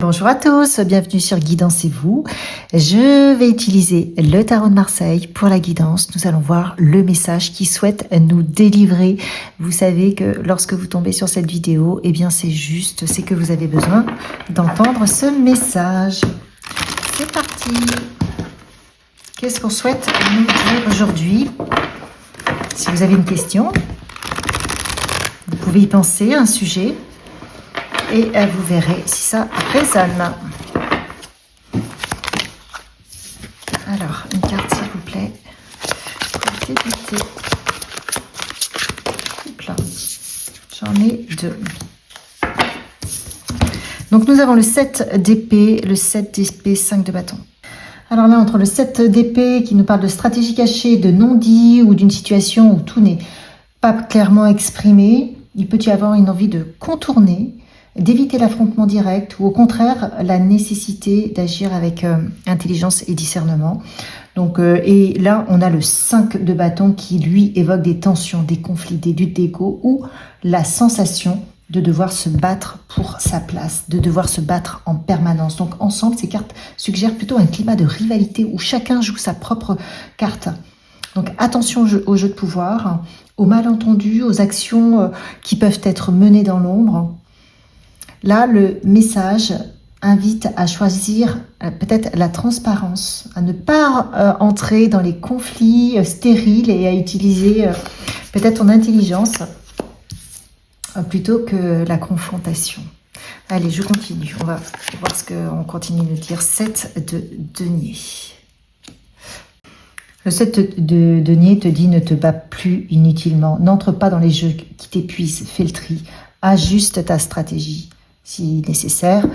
Bonjour à tous, bienvenue sur Guidancez-vous. Je vais utiliser le tarot de Marseille pour la guidance. Nous allons voir le message qui souhaite nous délivrer. Vous savez que lorsque vous tombez sur cette vidéo, eh bien c'est que vous avez besoin d'entendre ce message. C'est parti. Qu'est-ce qu'on souhaite nous dire aujourd'hui? Si vous avez une question, vous pouvez y penser, un sujet. Et vous verrez si ça résonne. Alors, une carte s'il vous plaît. Pour débuter. Hop là. J'en ai deux. Donc nous avons le 7 d'épée, 5 de bâton. Alors là, entre le 7 d'épée qui nous parle de stratégie cachée, de non-dit ou d'une situation où tout n'est pas clairement exprimé, il peut y avoir une envie de contourner, d'éviter l'affrontement direct ou au contraire la nécessité d'agir avec intelligence et discernement. Donc, et là, on a le 5 de bâton qui, lui, évoque des tensions, des conflits, des luttes d'ego ou la sensation de devoir se battre pour sa place, de devoir se battre en permanence. Donc, ensemble, ces cartes suggèrent plutôt un climat de rivalité où chacun joue sa propre carte. Donc, attention au jeu de pouvoir, aux malentendus, aux actions qui peuvent être menées dans l'ombre. Là, le message invite à choisir peut-être la transparence, à ne pas entrer dans les conflits stériles et à utiliser peut-être ton intelligence plutôt que la confrontation. Allez, je continue. On va voir ce qu'on continue de dire. 7 de denier. Le 7 de denier te dit ne te bats plus inutilement. N'entre pas dans les jeux qui t'épuisent. Fais le tri. Ajuste ta stratégie si nécessaire,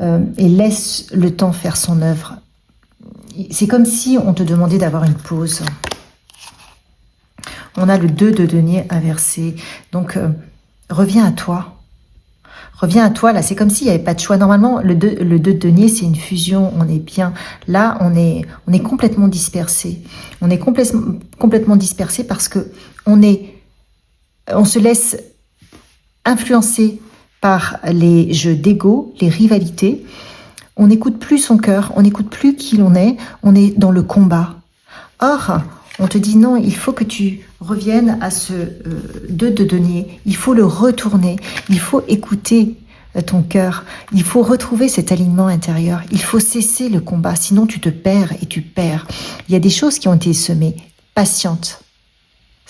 et laisse le temps faire son œuvre. C'est comme si on te demandait d'avoir une pause. On a le 2 de denier inversé. Donc, reviens à toi. Reviens à toi, là, c'est comme s'il n'y avait pas de choix. Normalement, le 2 de denier, c'est une fusion, on est bien. Là, on est complètement dispersé. On est complètement dispersé parce que on se laisse influencer par les jeux d'ego, les rivalités. On n'écoute plus son cœur, on n'écoute plus qui l'on est, on est dans le combat. Or, on te dit non, il faut que tu reviennes à ce 2 de denier, il faut le retourner, il faut écouter ton cœur, il faut retrouver cet alignement intérieur, il faut cesser le combat, sinon tu te perds et tu perds. Il y a des choses qui ont été semées, patiente.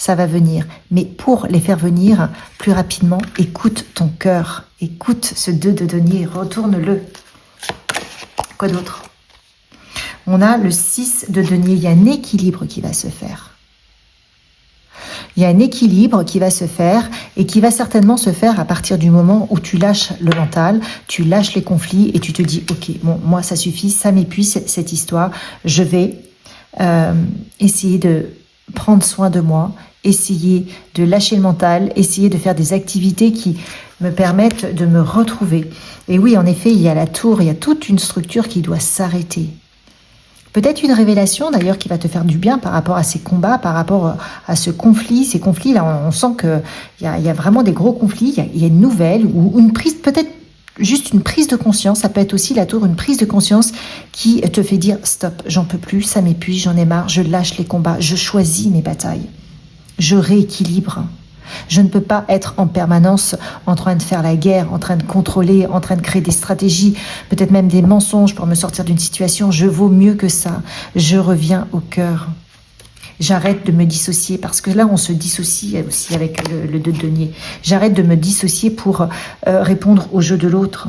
Ça va venir. Mais pour les faire venir plus rapidement, écoute ton cœur. Écoute ce 2 de denier, retourne-le. Quoi d'autre? On a le 6 de denier. Il y a un équilibre qui va se faire. Il y a un équilibre qui va se faire et qui va certainement se faire à partir du moment où tu lâches le mental, tu lâches les conflits et tu te dis « Ok, bon, moi ça suffit, ça m'épuise cette histoire. Je vais essayer de prendre soin de moi, essayer de lâcher le mental, essayer de faire des activités qui me permettent de me retrouver. » Et oui, en effet, il y a la tour, il y a toute une structure qui doit s'arrêter. Peut-être une révélation d'ailleurs qui va te faire du bien par rapport à ces combats, par rapport à ce conflit. Ces conflits-là, on sent qu'il y a vraiment des gros conflits, il y a une nouvelle ou une prise, peut-être juste une prise de conscience. Ça peut être aussi la tour, une prise de conscience qui te fait dire « Stop, j'en peux plus, ça m'épuise, j'en ai marre, je lâche les combats, je choisis mes batailles. Je rééquilibre. Je ne peux pas être en permanence en train de faire la guerre, en train de contrôler, en train de créer des stratégies, peut-être même des mensonges pour me sortir d'une situation. Je vaux mieux que ça. Je reviens au cœur. J'arrête de me dissocier parce que là, on se dissocie aussi avec le 2 de denier. J'arrête de me dissocier pour répondre au jeu de l'autre.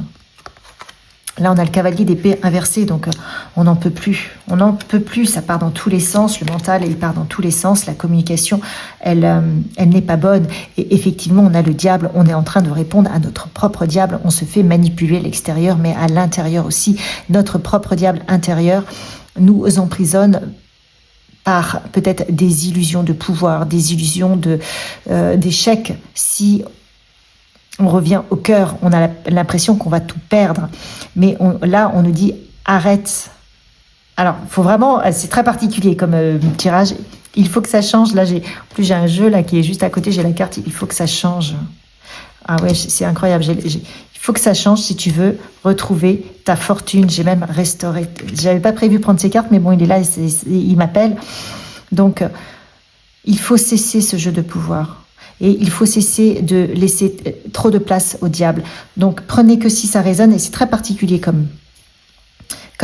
Là, on a le cavalier d'épée inversé, donc on n'en peut plus. On n'en peut plus, ça part dans tous les sens. Le mental, il part dans tous les sens. La communication, elle n'est pas bonne. Et effectivement, on a le diable. On est en train de répondre à notre propre diable. On se fait manipuler à l'extérieur, mais à l'intérieur aussi. Notre propre diable intérieur nous emprisonne par peut-être des illusions de pouvoir, des illusions d'échec. Si on revient au cœur, on a l'impression qu'on va tout perdre. Mais là, on nous dit arrête. Alors, faut vraiment, c'est très particulier comme tirage. Il faut que ça change. Là, en plus j'ai un jeu là qui est juste à côté. J'ai la carte. Il faut que ça change. Ah ouais, c'est incroyable. Il Il faut que ça change si tu veux retrouver ta fortune. J'ai même restauré. J'avais pas prévu prendre ces cartes, mais bon, il est là, il m'appelle. Donc, il faut cesser ce jeu de pouvoir. Et il faut cesser de laisser trop de place au diable. Donc, prenez que si ça résonne, et c'est très particulier comme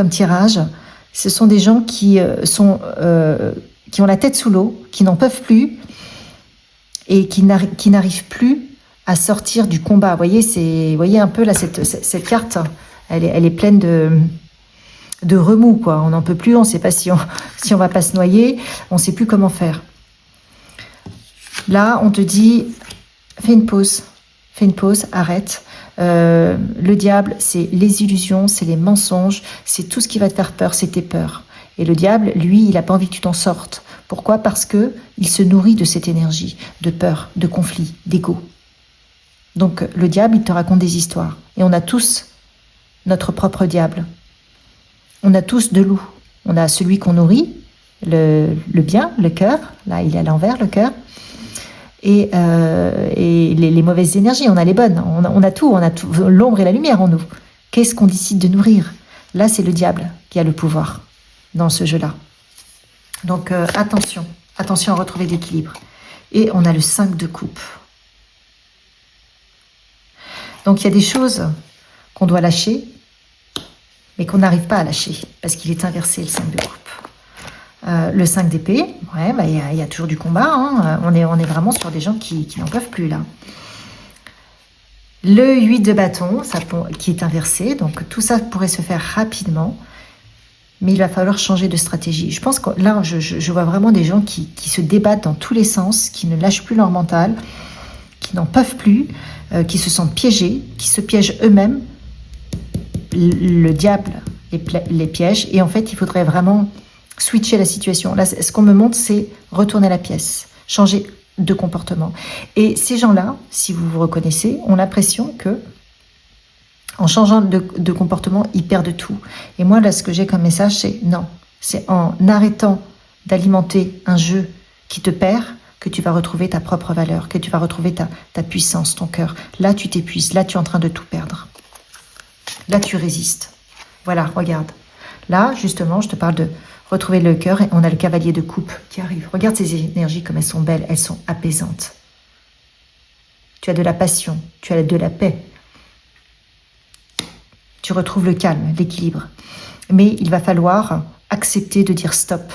tirage. Ce sont des gens qui ont la tête sous l'eau, qui n'en peuvent plus, et qui n'arrivent plus à sortir du combat. Vous voyez un peu là cette carte, elle est pleine de remous, quoi. On n'en peut plus, on ne sait pas si on va pas se noyer, on ne sait plus comment faire. Là, on te dit, fais une pause, arrête. Le diable, c'est les illusions, c'est les mensonges, c'est tout ce qui va te faire peur, c'est tes peurs. Et le diable, lui, il n'a pas envie que tu t'en sortes. Pourquoi? Parce que il se nourrit de cette énergie, de peur, de conflit, d'ego. Donc le diable, il te raconte des histoires. Et on a tous notre propre diable. On a tous deux loups. On a celui qu'on nourrit, le bien, le cœur. Là, il est à l'envers, le cœur. Et les mauvaises énergies, on a les bonnes. On a tout, l'ombre et la lumière en nous. Qu'est-ce qu'on décide de nourrir? Là, c'est le diable qui a le pouvoir dans ce jeu-là. Donc attention à retrouver l'équilibre. Et on a le 5 de coupe. Donc il y a des choses qu'on doit lâcher, mais qu'on n'arrive pas à lâcher, parce qu'il est inversé, le 5 de coupe. Le 5 d'épée, ouais, bah, y a toujours du combat, hein. On est vraiment sur des gens qui n'en peuvent plus, là. Le 8 de bâton, qui est inversé, donc tout ça pourrait se faire rapidement, mais il va falloir changer de stratégie. Je pense que là, je vois vraiment des gens qui se débattent dans tous les sens, qui ne lâchent plus leur mental, qui n'en peuvent plus, qui se sentent piégés, qui se piègent eux-mêmes. Le diable les piège, et en fait, il faudrait vraiment switcher la situation. Là, ce qu'on me montre, c'est retourner la pièce, changer de comportement. Et ces gens-là, si vous vous reconnaissez, ont l'impression que en changeant de comportement, ils perdent tout. Et moi, là, ce que j'ai comme message, c'est non. C'est en arrêtant d'alimenter un jeu qui te perd que tu vas retrouver ta propre valeur, que tu vas retrouver ta puissance, ton cœur. Là, tu t'épuises. Là, tu es en train de tout perdre. Là, tu résistes. Voilà, regarde. Là, justement, je te parle de retrouver le cœur, et on a le cavalier de coupe qui arrive. Regarde ces énergies comme elles sont belles, elles sont apaisantes. Tu as de la passion, tu as de la paix. Tu retrouves le calme, l'équilibre. Mais il va falloir accepter de dire stop.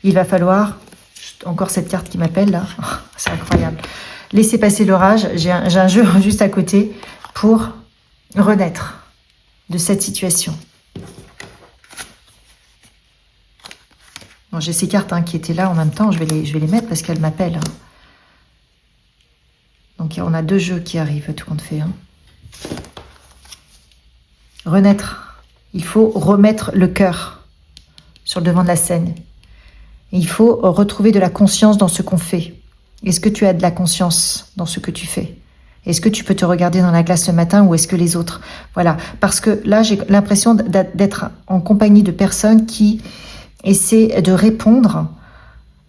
Il va falloir, encore cette carte qui m'appelle là, c'est incroyable. Laissez passer l'orage, j'ai un jeu juste à côté pour renaître de cette situation. Bon, j'ai ces cartes qui étaient là en même temps, je vais les mettre parce qu'elles m'appellent. Donc on a deux jeux qui arrivent, tout compte fait. Renaître, il faut remettre le cœur sur le devant de la scène. Et il faut retrouver de la conscience dans ce qu'on fait. Est-ce que tu as de la conscience dans ce que tu fais? Est-ce que tu peux te regarder dans la glace ce matin, ou est-ce que les autres? Voilà, parce que là, j'ai l'impression d'être en compagnie de personnes qui essaient de répondre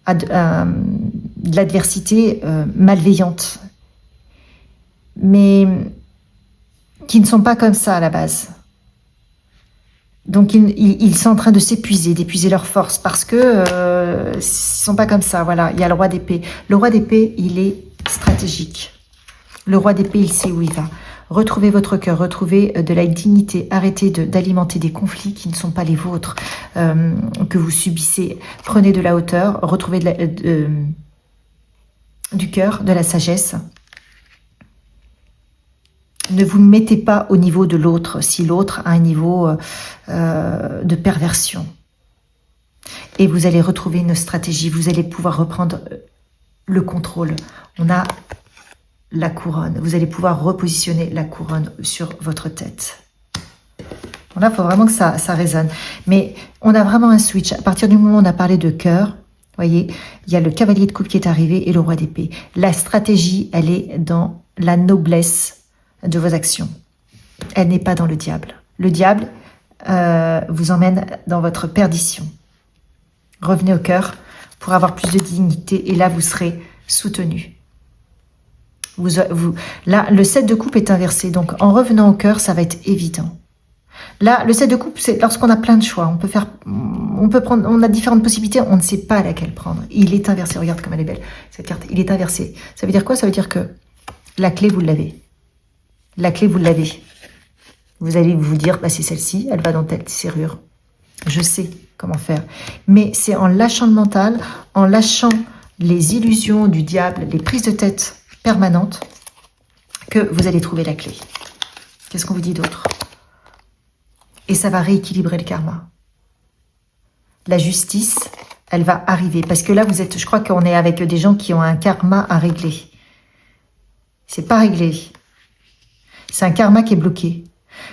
à de l'adversité malveillante, mais qui ne sont pas comme ça à la base. Donc ils sont en train de s'épuiser, d'épuiser leurs forces, parce que ils sont pas comme ça. Voilà, il y a le roi d'épée. Le roi d'épée, il est stratégique. Le roi d'épée, il sait où il va. Retrouvez votre cœur, retrouvez de la dignité. Arrêtez d'alimenter des conflits qui ne sont pas les vôtres, que vous subissez. Prenez de la hauteur, retrouvez du cœur, de la sagesse. Ne vous mettez pas au niveau de l'autre, si l'autre a un niveau de perversion. Et vous allez retrouver une stratégie, vous allez pouvoir reprendre le contrôle. On a la couronne, vous allez pouvoir repositionner la couronne sur votre tête. Bon, là, il faut vraiment que ça résonne. Mais on a vraiment un switch. À partir du moment où on a parlé de cœur, voyez, il y a le cavalier de coupe qui est arrivé et le roi d'épée. La stratégie, elle est dans la noblesse de vos actions. Elle n'est pas dans le diable. Le diable vous emmène dans votre perdition. Revenez au cœur pour avoir plus de dignité, et là vous serez soutenu. Là, le 7 de coupe est inversé. Donc, en revenant au cœur, ça va être évident. Là, le 7 de coupe, c'est lorsqu'on a plein de choix. On a différentes possibilités, on ne sait pas laquelle prendre. Il est inversé. Regarde comme elle est belle, cette carte. Il est inversé. Ça veut dire quoi? Ça veut dire que la clé, vous l'avez. La clé, vous l'avez. Vous allez vous dire, bah, c'est celle-ci, elle va dans telle serrure. Je sais comment faire. Mais c'est en lâchant le mental, en lâchant les illusions du diable, les prises de tête permanentes, que vous allez trouver la clé. Qu'est-ce qu'on vous dit d'autre? Et ça va rééquilibrer le karma. La justice, elle va arriver. Parce que là, je crois qu'on est avec des gens qui ont un karma à régler. C'est pas réglé. C'est un karma qui est bloqué.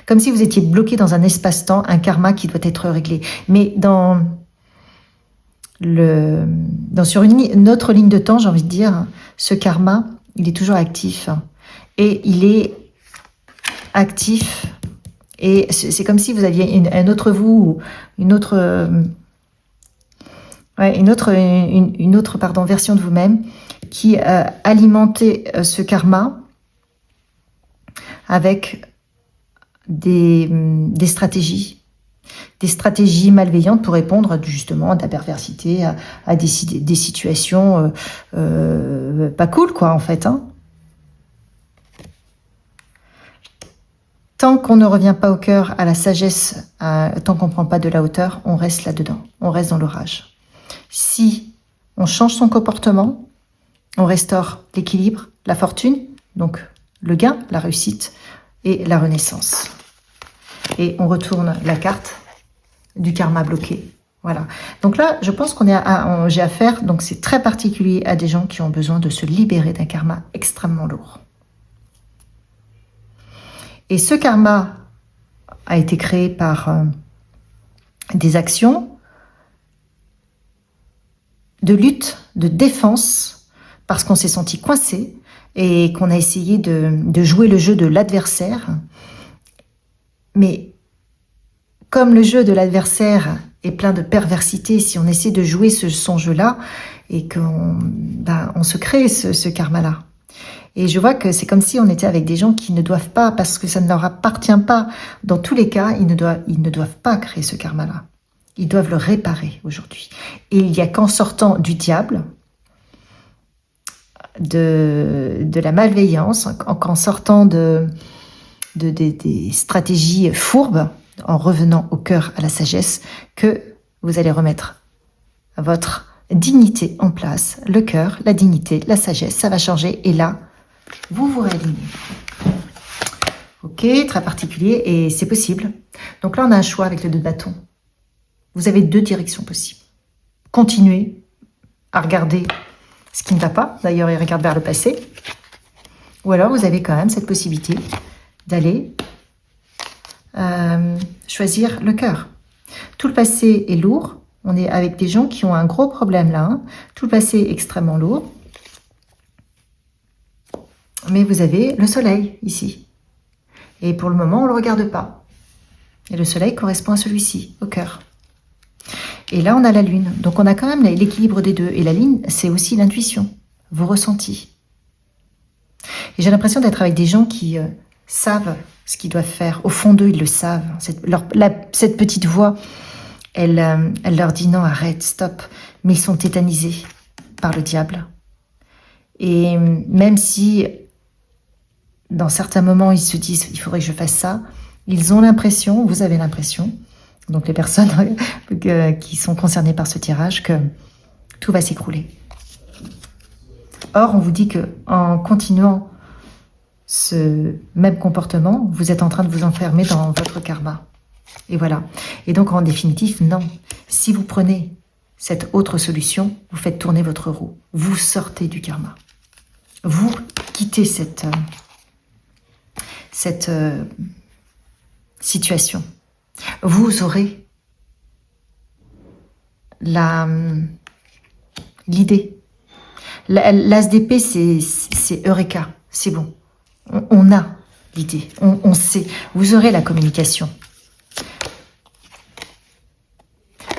Comme si vous étiez bloqué dans un espace-temps, un karma qui doit être réglé. Mais sur une autre ligne de temps, j'ai envie de dire, ce karma, il est toujours actif. Et il est actif. Et c'est comme si vous aviez un autre vous, une autre version de vous-même qui alimentait ce karma avec des stratégies malveillantes pour répondre justement à de la perversité, à des situations pas cool, quoi, en fait. Hein. Tant qu'on ne revient pas au cœur, à la sagesse, tant qu'on ne prend pas de la hauteur, on reste là-dedans, on reste dans l'orage. Si on change son comportement, on restaure l'équilibre, la fortune, donc le gain, la réussite et la renaissance. Et on retourne la carte du karma bloqué. Voilà. Donc là, je pense j'ai affaire, donc c'est très particulier, à des gens qui ont besoin de se libérer d'un karma extrêmement lourd. Et ce karma a été créé par des actions de lutte, de défense, parce qu'on s'est senti coincé et qu'on a essayé de jouer le jeu de l'adversaire. Mais comme le jeu de l'adversaire est plein de perversité, si on essaie de jouer son jeu-là, et qu'on se crée ce karma-là. Et je vois que c'est comme si on était avec des gens qui ne doivent pas, parce que ça ne leur appartient pas. Dans tous les cas, ils ne doivent pas créer ce karma-là. Ils doivent le réparer aujourd'hui. Et il n'y a qu'en sortant du diable, de la malveillance, qu'en sortant des stratégies fourbes, en revenant au cœur, à la sagesse, que vous allez remettre votre dignité en place. Le cœur, la dignité, la sagesse, ça va changer. Et là, vous vous réalignez. Ok, très particulier, et c'est possible. Donc là, on a un choix avec le 2 de bâton. Vous avez 2 directions possibles. Continuez à regarder ce qui ne va pas. D'ailleurs, il regarde vers le passé. Ou alors, vous avez quand même cette possibilité d'aller choisir le cœur. Tout le passé est lourd. On est avec des gens qui ont un gros problème là. Hein. Tout le passé est extrêmement lourd. Mais vous avez le soleil ici. Et pour le moment, on ne le regarde pas. Et le soleil correspond à celui-ci, au cœur. Et là, on a la lune. Donc, on a quand même l'équilibre des deux. Et la lune, c'est aussi l'intuition, vos ressentis. Et j'ai l'impression d'être avec des gens qui savent ce qu'ils doivent faire. Au fond d'eux, ils le savent. Cette petite voix, elle leur dit non, arrête, stop. Mais ils sont tétanisés par le diable. Et même si, dans certains moments, ils se disent, il faudrait que je fasse ça, ils ont l'impression, vous avez l'impression, donc les personnes qui sont concernées par ce tirage, que tout va s'écrouler. Or, on vous dit que en continuant ce même comportement, vous êtes en train de vous enfermer dans votre karma. Et voilà. Et donc, en définitive, non. Si vous prenez cette autre solution, vous faites tourner votre roue. Vous sortez du karma. Vous quittez cette situation. Vous aurez l'idée. L'as d'épée, c'est Eureka, c'est bon. On a l'idée, on sait. Vous aurez la communication.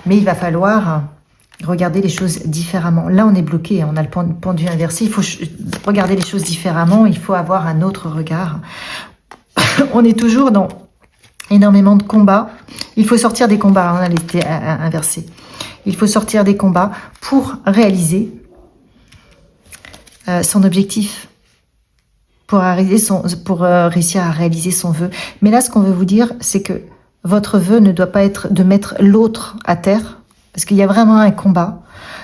Mais il va falloir Regardez les choses différemment. Là, on est bloqué, on a le pendu inversé. Il faut regarder les choses différemment, il faut avoir un autre regard. On est toujours dans énormément de combats. Il faut sortir des combats, on a été inversé. Il faut sortir des combats pour réaliser son objectif, pour réussir à réaliser son vœu. Mais là, ce qu'on veut vous dire, c'est que votre vœu ne doit pas être de mettre l'autre à terre, parce qu'il y a vraiment un combat.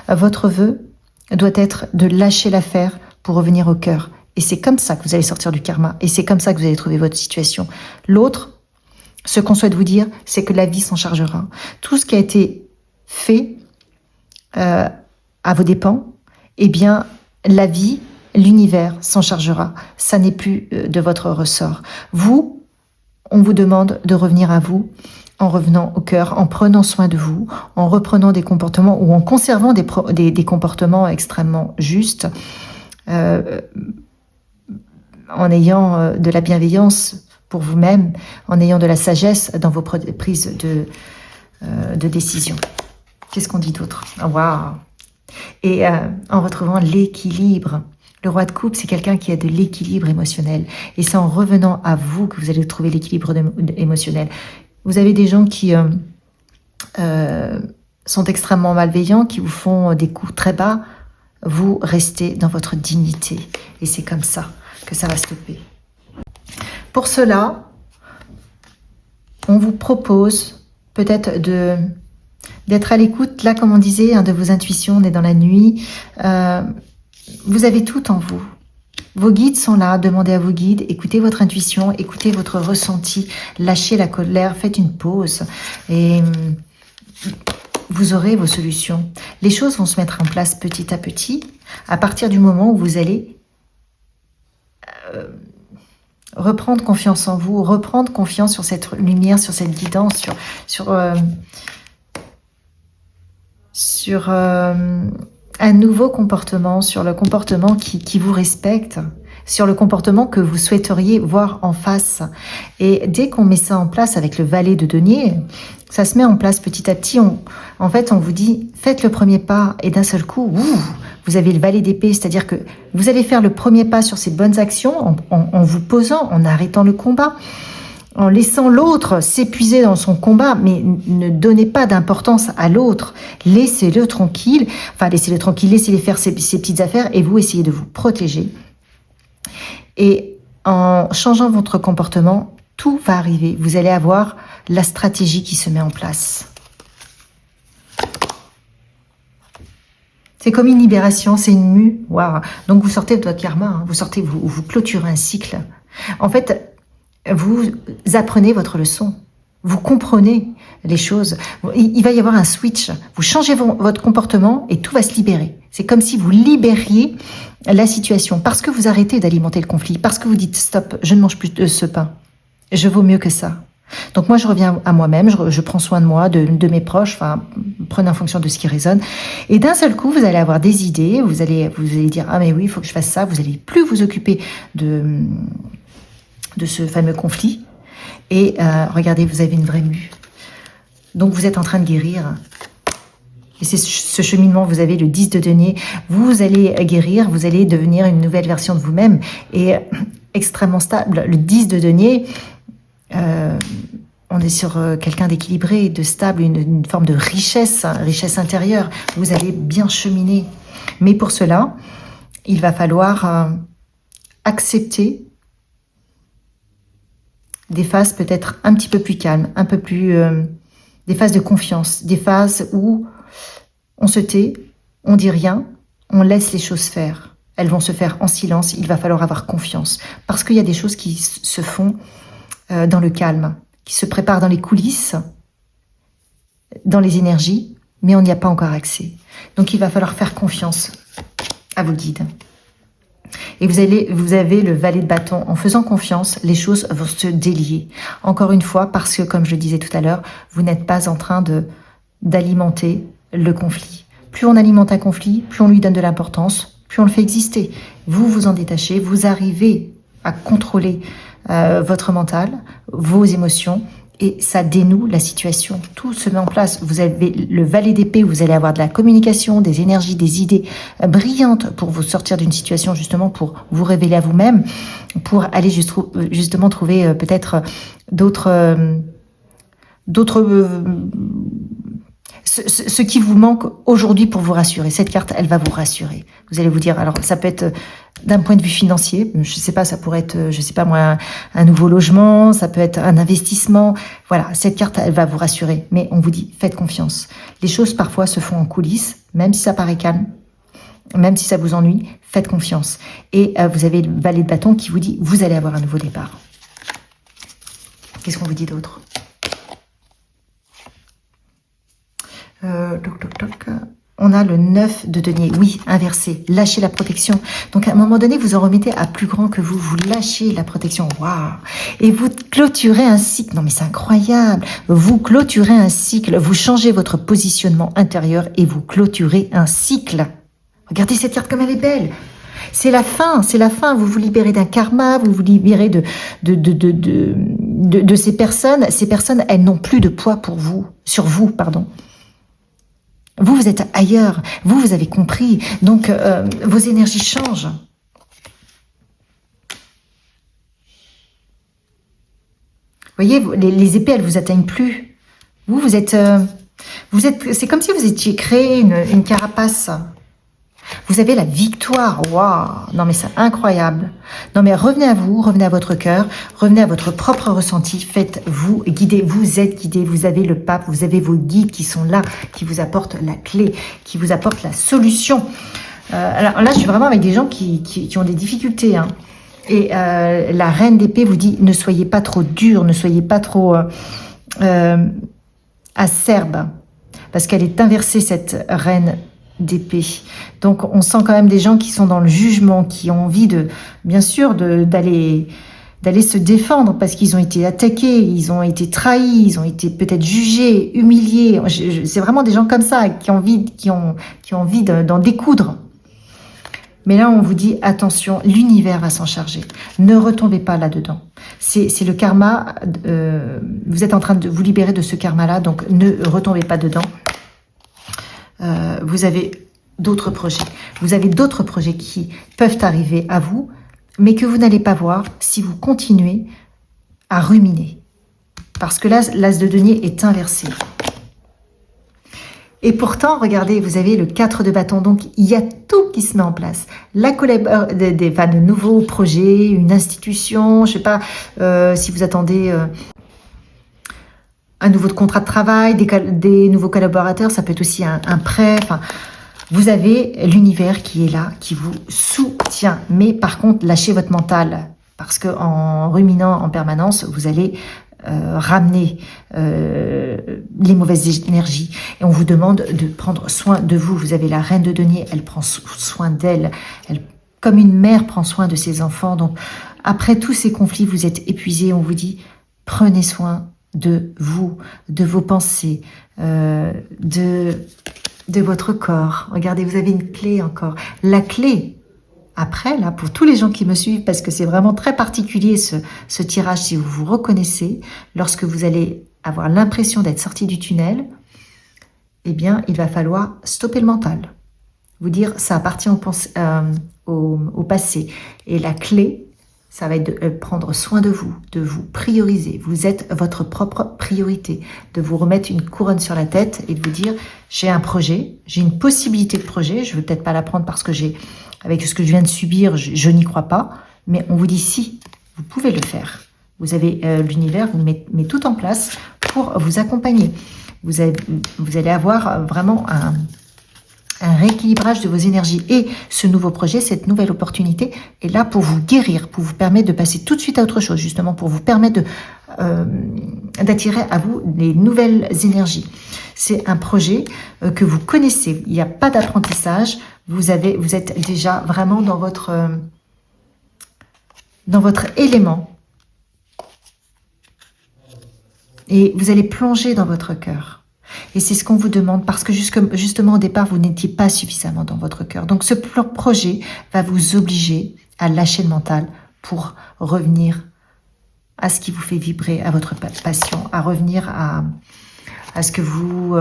Votre vœu doit être de lâcher l'affaire pour revenir au cœur. Et c'est comme ça que vous allez sortir du karma. Et c'est comme ça que vous allez trouver votre situation. L'autre, ce qu'on souhaite vous dire, c'est que la vie s'en chargera. Tout ce qui a été fait à vos dépens, eh bien, la vie, l'univers s'en chargera. Ça n'est plus de votre ressort. Vous, on vous demande de revenir à vous, en revenant au cœur, en prenant soin de vous, en reprenant des comportements ou en conservant des comportements extrêmement justes, en ayant de la bienveillance pour vous-même, en ayant de la sagesse dans vos prises de décision. Qu'est-ce qu'on dit d'autre? Waouh! Et en retrouvant l'équilibre. Le roi de coupe, c'est quelqu'un qui a de l'équilibre émotionnel. Et c'est en revenant à vous que vous allez trouver l'équilibre émotionnel. Vous avez des gens qui sont extrêmement malveillants, qui vous font des coups très bas. Vous restez dans votre dignité. Et c'est comme ça que ça va stopper. Pour cela, on vous propose peut-être d'être à l'écoute, là, comme on disait, de vos intuitions. On est dans la nuit. Vous avez tout en vous. Vos guides sont là, demandez à vos guides, écoutez votre intuition, écoutez votre ressenti, lâchez la colère, faites une pause et vous aurez vos solutions. Les choses vont se mettre en place petit à petit, à partir du moment où vous allez reprendre confiance en vous, reprendre confiance sur cette lumière, sur cette guidance, sur un nouveau comportement, sur le comportement qui vous respecte, sur le comportement que vous souhaiteriez voir en face. Et dès qu'on met ça en place avec le valet de denier, ça se met en place petit à petit. En fait, on vous dit, faites le premier pas et d'un seul coup, vous avez le valet d'épée, c'est-à-dire que vous allez faire le premier pas sur ces bonnes actions en vous posant, en arrêtant le combat, en laissant l'autre s'épuiser dans son combat, mais ne donnez pas d'importance à l'autre. Laissez-le tranquille, laissez-les faire ses petites affaires et vous essayez de vous protéger. Et en changeant votre comportement, tout va arriver. Vous allez avoir la stratégie qui se met en place. C'est comme une libération, c'est une mue. Wow. Donc vous sortez de votre karma, vous clôturez un cycle. En fait, vous apprenez votre leçon, vous comprenez les choses, il va y avoir un switch, vous changez votre comportement et tout va se libérer. C'est comme si vous libériez la situation, parce que vous arrêtez d'alimenter le conflit, parce que vous dites stop, je ne mange plus de ce pain, je vaux mieux que ça. Donc moi je reviens à moi-même, je prends soin de moi, de mes proches, prenez en fonction de ce qui résonne. Et d'un seul coup, vous allez avoir des idées, vous allez dire ah mais oui, il faut que je fasse ça, vous allez plus vous occuper de ce fameux conflit. Et regardez, vous avez une vraie mue. Donc vous êtes en train de guérir. Et c'est ce cheminement, vous avez le 10 de denier. Vous allez guérir, vous allez devenir une nouvelle version de vous-même. Et extrêmement stable. Le 10 de denier, on est sur quelqu'un d'équilibré, de stable, une forme de richesse intérieure. Vous allez bien cheminer. Mais pour cela, il va falloir accepter des phases peut-être un petit peu plus calmes, un peu plus... des phases de confiance, des phases où on se tait, on dit rien, on laisse les choses faire. Elles vont se faire en silence, il va falloir avoir confiance. Parce qu'il y a des choses qui se font dans le calme, qui se préparent dans les coulisses, dans les énergies, mais on n'y a pas encore accès. Donc il va falloir faire confiance à vos guides. Et vous avez le valet de bâton. En faisant confiance, les choses vont se délier. Encore une fois, parce que, comme je le disais tout à l'heure, vous n'êtes pas en train d'alimenter le conflit. Plus on alimente un conflit, plus on lui donne de l'importance, plus on le fait exister. Vous vous en détachez, vous arrivez à contrôler votre mental, vos émotions, et ça dénoue la situation. Tout se met en place. Vous avez le valet d'épée, vous allez avoir de la communication, des énergies, des idées brillantes pour vous sortir d'une situation, justement pour vous révéler à vous-même, pour aller justement trouver peut-être d'autres... ce qui vous manque aujourd'hui pour vous rassurer. Cette carte, elle va vous rassurer. Vous allez vous dire, alors ça peut être d'un point de vue financier, je sais pas, ça pourrait être, je sais pas moi, un nouveau logement, ça peut être un investissement. Voilà, cette carte, elle va vous rassurer. Mais on vous dit, faites confiance. Les choses parfois se font en coulisses, même si ça paraît calme, même si ça vous ennuie, faites confiance. Et vous avez le valet de bâton qui vous dit, vous allez avoir un nouveau départ. Qu'est-ce qu'on vous dit d'autre ? On a le 9 de denier, oui, inversé, lâchez la protection. Donc à un moment donné, vous en remettez à plus grand que vous, vous lâchez la protection, waouh. Et vous clôturez un cycle, non mais c'est incroyable, vous clôturez un cycle, vous changez votre positionnement intérieur et vous clôturez un cycle. Regardez cette carte comme elle est belle. C'est la fin, vous vous libérez d'un karma, vous vous libérez de ces personnes. Ces personnes, elles n'ont plus de poids pour vous, sur vous, pardon. Vous êtes ailleurs, vous avez compris, donc vos énergies changent. Vous voyez, les épées, elles vous atteignent plus. Vous êtes, c'est comme si vous étiez créé une carapace. Vous avez la victoire, waouh. Non mais c'est incroyable. Non mais revenez à vous, revenez à votre cœur, revenez à votre propre ressenti, faites-vous guider, vous êtes guidé, vous avez le pape, vous avez vos guides qui sont là, qui vous apportent la clé, qui vous apportent la solution. Alors là, je suis vraiment avec des gens qui ont des difficultés, hein. Et la reine d'épée vous dit, ne soyez pas trop dur, ne soyez pas trop acerbe, parce qu'elle est inversée, cette reine d'épée. Donc on sent quand même des gens qui sont dans le jugement, qui ont envie de, bien sûr, d'aller se défendre parce qu'ils ont été attaqués, ils ont été trahis, ils ont été peut-être jugés, humiliés. C'est vraiment des gens comme ça qui ont envie d'en découdre. Mais là, on vous dit, attention, l'univers va s'en charger. Ne retombez pas là-dedans. C'est le karma, vous êtes en train de vous libérer de ce karma-là, donc ne retombez pas dedans. Vous avez d'autres projets. Vous avez d'autres projets qui peuvent arriver à vous, mais que vous n'allez pas voir si vous continuez à ruminer. Parce que là, l'as de denier est inversé. Et pourtant, regardez, vous avez le 4 de bâton, donc il y a tout qui se met en place. La collaboration, de nouveaux projets, une institution, je sais pas si vous attendez... un nouveau contrat de travail, des nouveaux collaborateurs, ça peut être aussi un prêt. Enfin, vous avez l'univers qui est là, qui vous soutient. Mais par contre, lâchez votre mental. Parce qu'en ruminant en permanence, vous allez ramener les mauvaises énergies. Et on vous demande de prendre soin de vous. Vous avez la reine de denier, elle prend soin d'elle. Comme une mère prend soin de ses enfants. Donc, après tous ces conflits, vous êtes épuisés. On vous dit, prenez soin de vous, de vos pensées, de votre corps. Regardez, vous avez une clé encore. La clé, après, là, pour tous les gens qui me suivent, parce que c'est vraiment très particulier ce tirage, si vous vous reconnaissez, lorsque vous allez avoir l'impression d'être sorti du tunnel, eh bien, il va falloir stopper le mental. Vous dire, ça appartient au passé. Et la clé, ça va être de prendre soin de vous prioriser. Vous êtes votre propre priorité. De vous remettre une couronne sur la tête et de vous dire, j'ai un projet, j'ai une possibilité de projet, je ne veux peut-être pas la prendre parce que avec ce que je viens de subir, je n'y crois pas, mais on vous dit si, vous pouvez le faire. Vous avez l'univers, vous met tout en place pour vous accompagner. Vous allez avoir vraiment un rééquilibrage de vos énergies. Et ce nouveau projet, cette nouvelle opportunité est là pour vous guérir, pour vous permettre de passer tout de suite à autre chose, justement pour vous permettre d'attirer à vous les nouvelles énergies. C'est un projet que vous connaissez. Il n'y a pas d'apprentissage. Vous êtes déjà vraiment dans votre élément. Et vous allez plonger dans votre cœur. Et c'est ce qu'on vous demande parce que justement au départ, vous n'étiez pas suffisamment dans votre cœur. Donc ce projet va vous obliger à lâcher le mental pour revenir à ce qui vous fait vibrer, à votre passion, à revenir à ce que vous...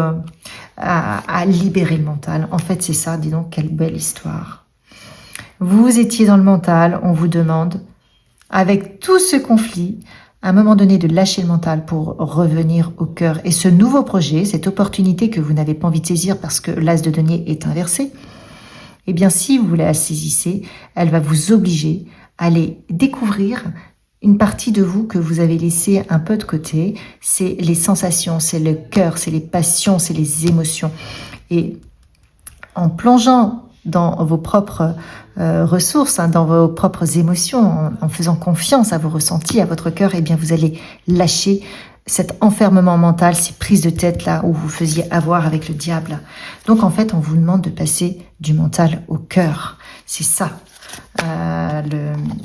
à libérer le mental. En fait, c'est ça, dis donc, quelle belle histoire. Vous étiez dans le mental, on vous demande, avec tout ce conflit, à un moment donné de lâcher le mental pour revenir au cœur. Et ce nouveau projet, cette opportunité que vous n'avez pas envie de saisir parce que l'as de denier est inversé, eh bien si vous la saisissez, elle va vous obliger à aller découvrir une partie de vous que vous avez laissée un peu de côté. C'est les sensations, c'est le cœur, c'est les passions, c'est les émotions. Et en plongeant dans vos propres ressources, dans vos propres émotions, en faisant confiance à vos ressentis, à votre cœur, eh bien vous allez lâcher cet enfermement mental, ces prises de tête là où vous faisiez avoir avec le diable. Donc en fait, on vous demande de passer du mental au cœur. C'est ça.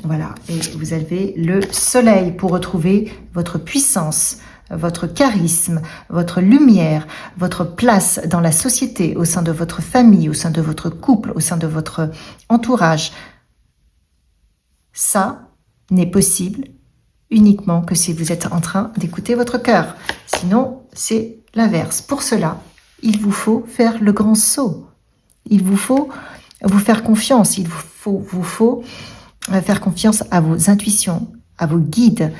Voilà. Et vous avez le soleil pour retrouver votre puissance, votre charisme, votre lumière, votre place dans la société, au sein de votre famille, au sein de votre couple, au sein de votre entourage. Ça n'est possible uniquement que si vous êtes en train d'écouter votre cœur. Sinon, c'est l'inverse. Pour cela, il vous faut faire le grand saut. Il vous faut vous faire confiance. Il vous faut faire confiance à vos intuitions, à vos guides,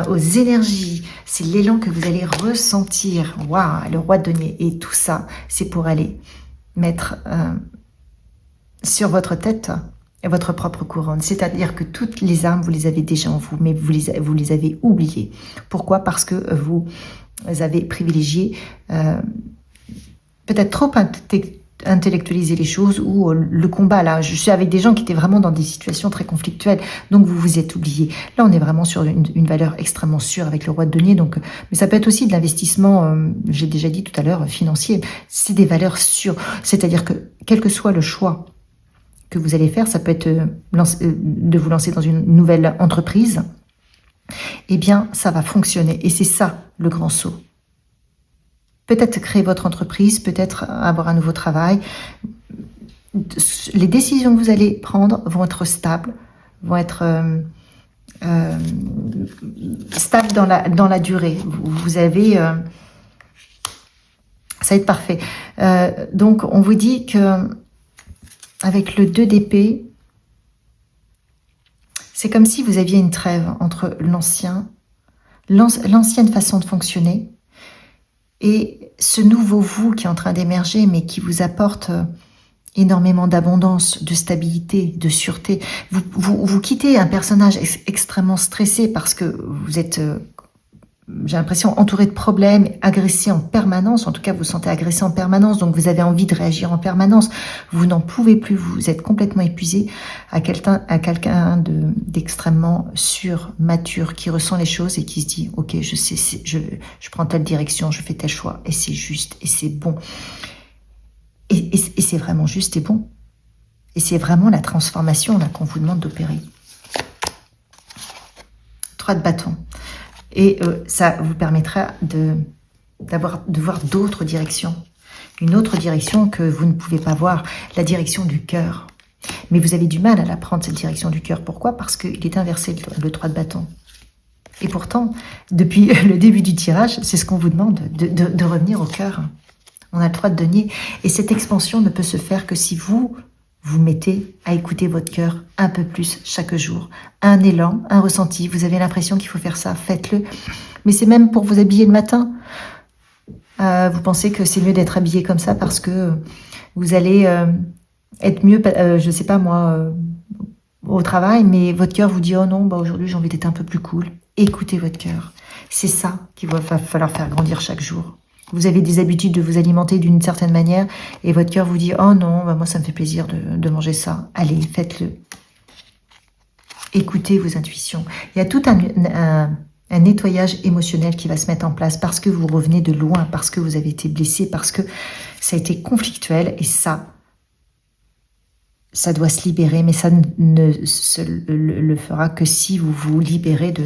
aux énergies. C'est l'élan que vous allez ressentir. Waouh, le roi de denier. Et tout ça, c'est pour aller mettre sur votre tête votre propre couronne. C'est-à-dire que toutes les armes, vous les avez déjà en vous, mais vous les avez oubliées. Pourquoi? Parce que vous avez privilégié peut-être trop intellectualiser les choses ou le combat. Là, je suis avec des gens qui étaient vraiment dans des situations très conflictuelles, donc vous vous êtes oubliés. Là, on est vraiment sur une valeur extrêmement sûre avec le roi de denier, donc, mais ça peut être aussi de l'investissement, j'ai déjà dit tout à l'heure, financier. C'est des valeurs sûres, c'est-à-dire que quel que soit le choix que vous allez faire, ça peut être de vous lancer dans une nouvelle entreprise, eh bien, ça va fonctionner, et c'est ça, le grand saut. Peut-être créer votre entreprise, peut-être avoir un nouveau travail. Les décisions que vous allez prendre vont être stables, vont être stables dans la durée. Vous avez... ça va être parfait. Donc, on vous dit que avec le 2 d'épée, c'est comme si vous aviez une trêve entre l'ancienne façon de fonctionner et ce nouveau vous qui est en train d'émerger, mais qui vous apporte énormément d'abondance, de stabilité, de sûreté. Vous quittez un personnage extrêmement stressé parce que vous êtes, j'ai l'impression, entouré de problèmes, agressé en permanence. En tout cas, vous vous sentez agressé en permanence, donc vous avez envie de réagir en permanence. Vous n'en pouvez plus, vous êtes complètement épuisé à quelqu'un d'extrêmement sûr, mature, qui ressent les choses et qui se dit « Ok, je sais, je prends telle direction, je fais tel choix, et c'est juste, et c'est bon. » Et c'est vraiment juste et bon. Et c'est vraiment la transformation là qu'on vous demande d'opérer. 3 de bâton. Et ça vous permettra de voir d'autres directions. Une autre direction que vous ne pouvez pas voir, la direction du cœur. Mais vous avez du mal à la prendre, cette direction du cœur. Pourquoi? Parce qu'il est inversé, le 3 de bâton. Et pourtant, depuis le début du tirage, c'est ce qu'on vous demande, de revenir au cœur. On a le 3 de denier. Et cette expansion ne peut se faire que si vous mettez à écouter votre cœur un peu plus chaque jour. Un élan, un ressenti. Vous avez l'impression qu'il faut faire ça, faites-le. Mais c'est même pour vous habiller le matin. Vous pensez que c'est mieux d'être habillé comme ça parce que vous allez être mieux, je sais pas moi, au travail, mais votre cœur vous dit « Oh non, bah aujourd'hui j'ai envie d'être un peu plus cool ». Écoutez votre cœur. C'est ça qu'il va falloir faire grandir chaque jour. Vous avez des habitudes de vous alimenter d'une certaine manière et votre cœur vous dit « Oh non, bah moi ça me fait plaisir de manger ça ». Allez, faites-le. Écoutez vos intuitions. Il y a tout un nettoyage émotionnel qui va se mettre en place parce que vous revenez de loin, parce que vous avez été blessé, parce que ça a été conflictuel et ça doit se libérer, mais ça ne le fera que si vous vous libérez de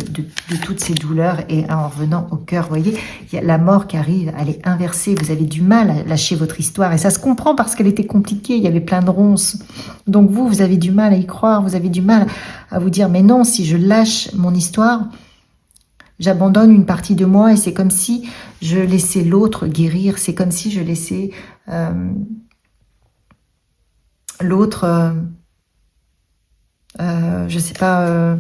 toutes ces douleurs et en revenant au cœur. Vous voyez, il y a la mort qui arrive, elle est inversée, vous avez du mal à lâcher votre histoire et ça se comprend parce qu'elle était compliquée, il y avait plein de ronces. Donc vous avez du mal à y croire, vous avez du mal à vous dire, mais non, si je lâche mon histoire, J'abandonne une partie de moi et c'est comme si je laissais l'autre guérir. C'est comme si je laissais l'autre, je sais pas...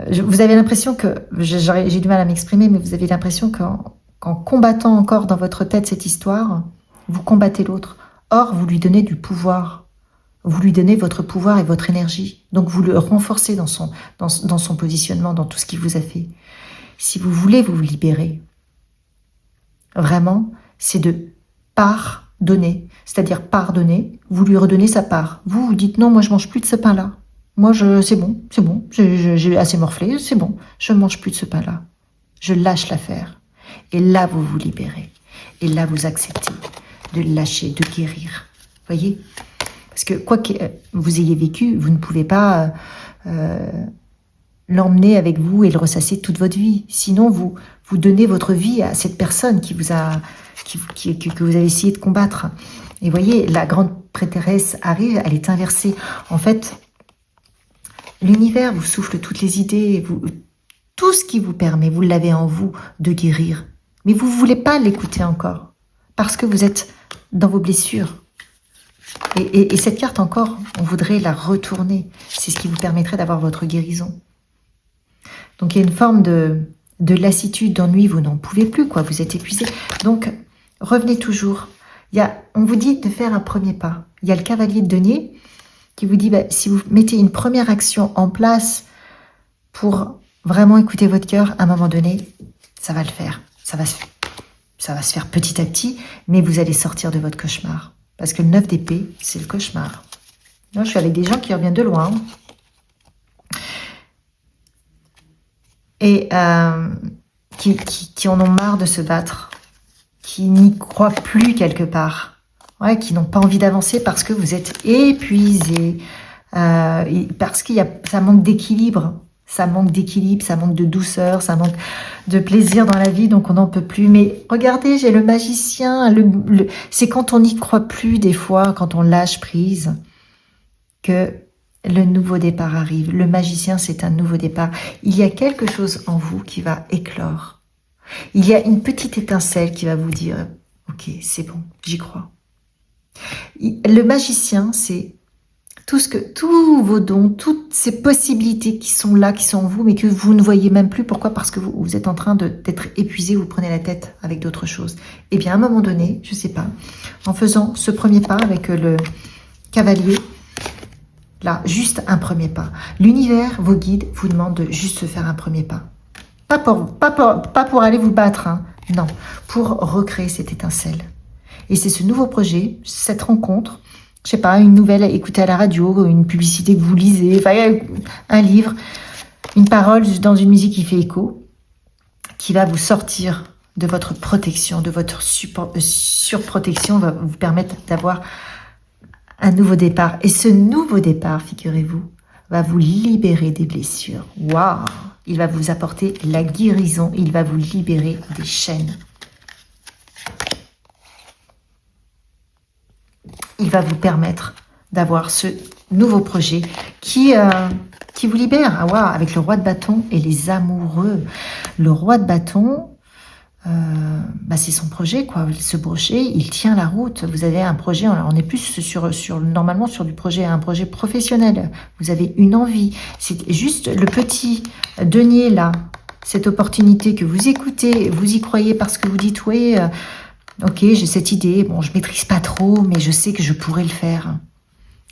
vous avez l'impression que... J'ai du mal à m'exprimer, mais vous avez l'impression qu'en combattant encore dans votre tête cette histoire, vous combattez l'autre. Or, vous lui donnez du pouvoir. Vous lui donnez votre pouvoir et votre énergie. Donc, vous le renforcez dans son positionnement, dans tout ce qu'il vous a fait. Si vous voulez vous libérer, vraiment, c'est de pardonner. C'est-à-dire pardonner, vous lui redonnez sa part. Vous, vous dites non, moi je mange plus de ce pain-là. Moi, c'est bon, j'ai assez morflé, c'est bon, je ne mange plus de ce pain-là. Je lâche l'affaire. Et là, vous vous libérez. Et là, vous acceptez de lâcher, de guérir. Voyez ? Parce que quoi que vous ayez vécu, vous ne pouvez pas l'emmener avec vous et le ressasser toute votre vie. Sinon, vous donnez votre vie à cette personne que vous avez essayé de combattre. Et voyez, la grande prêtresse arrive, elle est inversée. En fait, l'univers vous souffle toutes les idées, tout ce qui vous permet, vous l'avez en vous de guérir. Mais vous ne voulez pas l'écouter encore, parce que vous êtes dans vos blessures. Et cette carte encore, on voudrait la retourner. C'est ce qui vous permettrait d'avoir votre guérison. Donc il y a une forme de lassitude, d'ennui, vous n'en pouvez plus, quoi. Vous êtes épuisé. Donc revenez toujours. On vous dit de faire un premier pas. Il y a le cavalier de denier qui vous dit, si vous mettez une première action en place pour vraiment écouter votre cœur, à un moment donné, ça va le faire. Ça va se faire petit à petit, mais vous allez sortir de votre cauchemar. Parce que le 9 d'épée, c'est le cauchemar. Là, je suis avec des gens qui reviennent de loin. Et qui en ont marre de se battre. Qui n'y croient plus quelque part. Ouais, qui n'ont pas envie d'avancer parce que vous êtes épuisés. Parce ça manque d'équilibre. Ça manque d'équilibre, ça manque de douceur, ça manque de plaisir dans la vie, donc on n'en peut plus. Mais regardez, j'ai le magicien. C'est quand on n'y croit plus, des fois, quand on lâche prise, que le nouveau départ arrive. Le magicien, c'est un nouveau départ. Il y a quelque chose en vous qui va éclore. Il y a une petite étincelle qui va vous dire « Ok, c'est bon, j'y crois ». Le magicien, c'est tous vos dons, toutes ces possibilités qui sont là, qui sont en vous, mais que vous ne voyez même plus. Pourquoi? Parce que vous êtes en train d'être épuisé, vous prenez la tête avec d'autres choses. Et bien, à un moment donné, je ne sais pas, en faisant ce premier pas avec le cavalier, là, juste un premier pas. L'univers, vos guides, vous demandent de juste faire un premier pas. Pas pour aller vous battre, hein. Non, pour recréer cette étincelle. Et c'est ce nouveau projet, cette rencontre, je sais pas, une nouvelle à écouter à la radio, une publicité que vous lisez, enfin, un livre, une parole dans une musique qui fait écho, qui va vous sortir de votre protection, de votre surprotection, va vous permettre d'avoir un nouveau départ. Et ce nouveau départ, figurez-vous, va vous libérer des blessures. Waouh! Il va vous apporter la guérison, il va vous libérer des chaînes. Il va vous permettre d'avoir ce nouveau projet qui vous libère. Ah, wow, avec le roi de bâton et les amoureux. Le roi de bâton, c'est son projet, quoi. Ce projet, il tient la route. Vous avez un projet, on est plus normalement sur du projet, un projet professionnel. Vous avez une envie. C'est juste le petit denier là, cette opportunité que vous écoutez, vous y croyez parce que vous dites, oui, ok, j'ai cette idée, bon, je maîtrise pas trop, mais je sais que je pourrais le faire.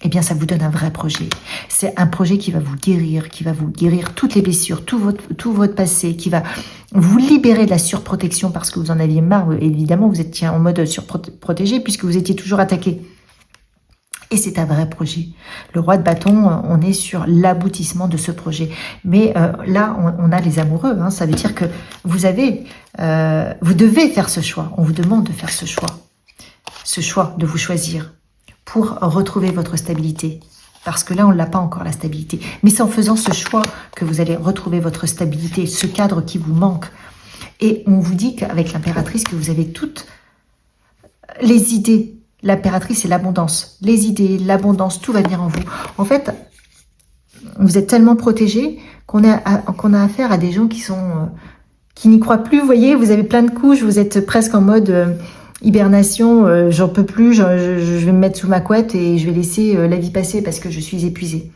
Eh bien, ça vous donne un vrai projet. C'est un projet qui va vous guérir toutes les blessures, tout votre passé, qui va vous libérer de la surprotection parce que vous en aviez marre. Évidemment, vous étiez en mode surprotégé puisque vous étiez toujours attaqué. Et c'est un vrai projet. Le roi de bâton, on est sur l'aboutissement de ce projet. Mais là, on a les amoureux. Hein, ça veut dire que vous devez faire ce choix. On vous demande de faire ce choix de vous choisir pour retrouver votre stabilité. Parce que là, on ne l'a pas encore, la stabilité. Mais c'est en faisant ce choix que vous allez retrouver votre stabilité, ce cadre qui vous manque. Et on vous dit qu'avec l'impératrice, que vous avez toutes les idées. L'impératrice, c'est l'abondance. Les idées, l'abondance, tout va venir en vous. En fait, vous êtes tellement protégé qu'on a affaire à des gens qui n'y croient plus. Vous voyez, vous avez plein de couches, vous êtes presque en mode hibernation, j'en peux plus, je vais me mettre sous ma couette et je vais laisser la vie passer parce que je suis épuisée.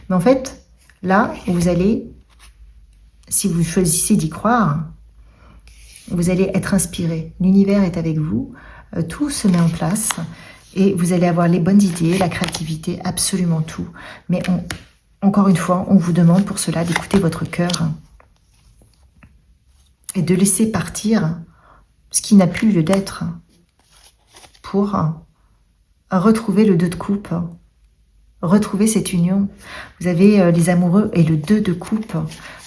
Mais en fait, là, vous allez, si vous choisissez d'y croire, vous allez être inspiré. L'univers est avec vous, tout se met en place et vous allez avoir les bonnes idées, la créativité, absolument tout. Mais encore une fois, on vous demande pour cela d'écouter votre cœur et de laisser partir ce qui n'a plus lieu d'être pour retrouver le 2 de coupe, retrouver cette union. Vous avez les amoureux et le 2 de coupe.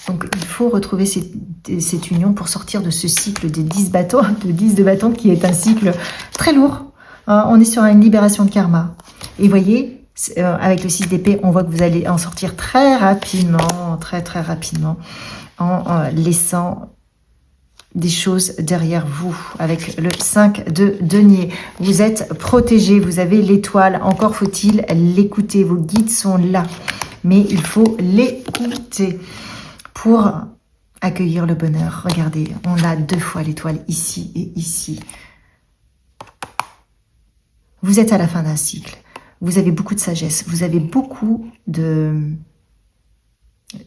Donc, il faut retrouver cette union pour sortir de ce cycle des 10 bâtons, de 10 de bâtons qui est un cycle très lourd. On est sur une libération de karma. Et vous voyez, avec le 6 d'épée, on voit que vous allez en sortir très rapidement, très rapidement, en laissant des choses derrière vous. Avec le 5 de denier, vous êtes protégé, vous avez l'étoile. Encore faut-il l'écouter. Vos guides sont là, mais il faut l'écouter pour accueillir le bonheur. Regardez, on a 2 fois l'étoile ici et ici. Vous êtes à la fin d'un cycle. Vous avez beaucoup de sagesse. Vous avez beaucoup de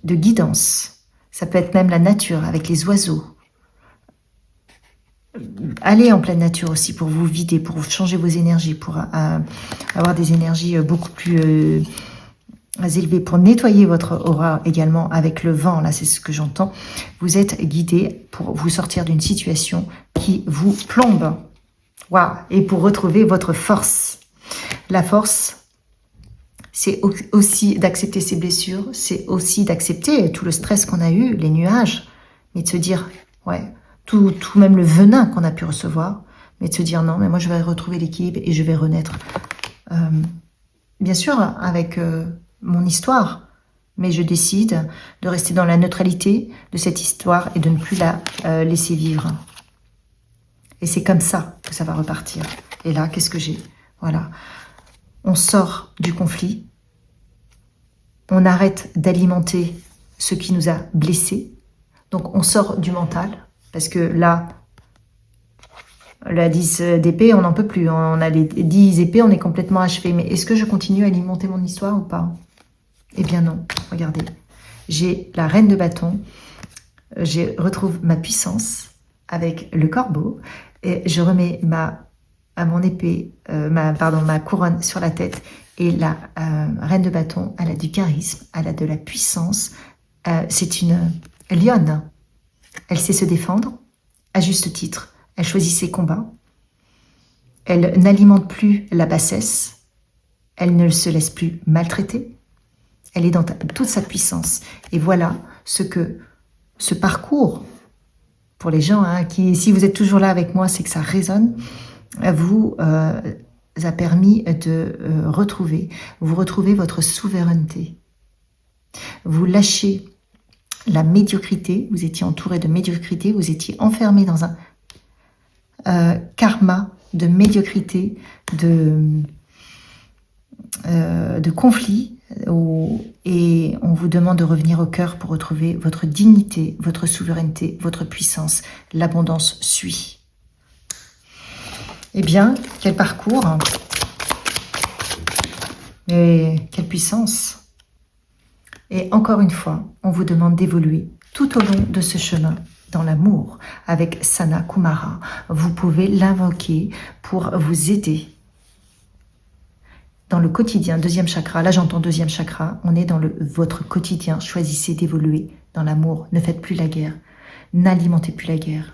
guidance. Ça peut être même la nature avec les oiseaux. Allez en pleine nature aussi pour vous vider, pour changer vos énergies, pour avoir des énergies beaucoup plus élevées, pour nettoyer votre aura également avec le vent. Là, c'est ce que j'entends. Vous êtes guidé pour vous sortir d'une situation qui vous plombe. Waouh! Et pour retrouver votre force. La force, c'est aussi d'accepter ses blessures, c'est aussi d'accepter tout le stress qu'on a eu, les nuages, mais de se dire, ouais, tout même le venin qu'on a pu recevoir, mais de se dire non, mais moi je vais retrouver l'équilibre et je vais renaître. Bien sûr, avec mon histoire, mais je décide de rester dans la neutralité de cette histoire et de ne plus la laisser vivre. Et c'est comme ça que ça va repartir. Et là, qu'est-ce que j'ai? Voilà. On sort du conflit. On arrête d'alimenter ce qui nous a blessés. Donc, on sort du mental. Parce que là, la 10 d'épée, on n'en peut plus. On a les 10 épées, on est complètement achevé. Mais est-ce que je continue à alimenter mon histoire ou pas? Eh bien non. Regardez. J'ai la reine de bâton. Je retrouve ma puissance avec le corbeau. Et je remets mon épée, ma couronne sur la tête. Et la reine de bâton, elle a du charisme, elle a de la puissance. C'est une lionne. Elle sait se défendre, à juste titre. Elle choisit ses combats. Elle n'alimente plus la bassesse. Elle ne se laisse plus maltraiter. Elle est dans toute sa puissance. Et voilà ce parcours, pour les gens, si vous êtes toujours là avec moi, c'est que ça résonne, vous a permis de vous retrouvez votre souveraineté. Vous lâchez la médiocrité, vous étiez entouré de médiocrité, vous étiez enfermé dans un karma de médiocrité, de conflit, et on vous demande de revenir au cœur pour retrouver votre dignité, votre souveraineté, votre puissance. L'abondance suit. Eh bien, quel parcours, hein. Et quelle puissance. Et encore une fois, on vous demande d'évoluer tout au long de ce chemin dans l'amour avec Sana Kumara. Vous pouvez l'invoquer pour vous aider dans le quotidien. 2e chakra, là j'entends 2e chakra, on est dans votre quotidien. Choisissez d'évoluer dans l'amour. Ne faites plus la guerre. N'alimentez plus la guerre.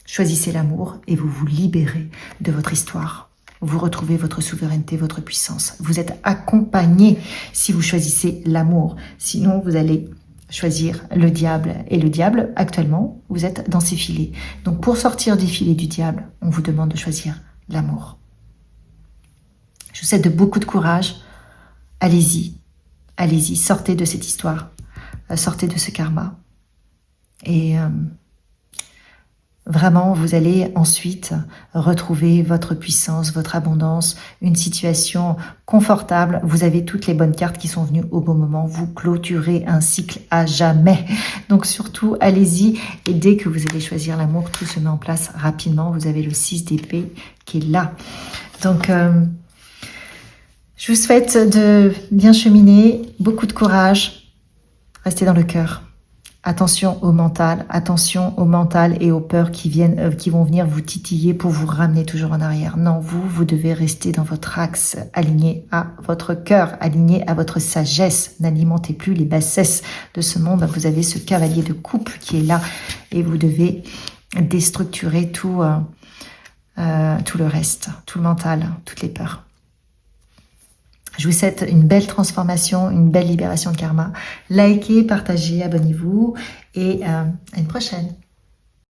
Choisissez l'amour et vous vous libérez de votre histoire. Vous retrouvez votre souveraineté, votre puissance. Vous êtes accompagné si vous choisissez l'amour. Sinon, vous allez choisir le diable. Et le diable, actuellement, vous êtes dans ses filets. Donc, pour sortir des filets du diable, on vous demande de choisir l'amour. Je vous souhaite beaucoup de courage. Allez-y. Allez-y. Sortez de cette histoire. Sortez de ce karma. Et Vraiment, vous allez ensuite retrouver votre puissance, votre abondance, une situation confortable. Vous avez toutes les bonnes cartes qui sont venues au bon moment. Vous clôturez un cycle à jamais. Donc surtout, allez-y. Et dès que vous allez choisir l'amour, tout se met en place rapidement. Vous avez le 6 d'épée qui est là. Donc, je vous souhaite de bien cheminer, beaucoup de courage. Restez dans le cœur. Attention au mental et aux peurs qui vont venir vous titiller pour vous ramener toujours en arrière. Non, vous devez rester dans votre axe, aligné à votre cœur, aligné à votre sagesse. N'alimentez plus les bassesses de ce monde. Vous avez ce cavalier de coupe qui est là et vous devez déstructurer tout le reste, tout le mental, toutes les peurs. Je vous souhaite une belle transformation, une belle libération de karma. Likez, partagez, abonnez-vous et à une prochaine.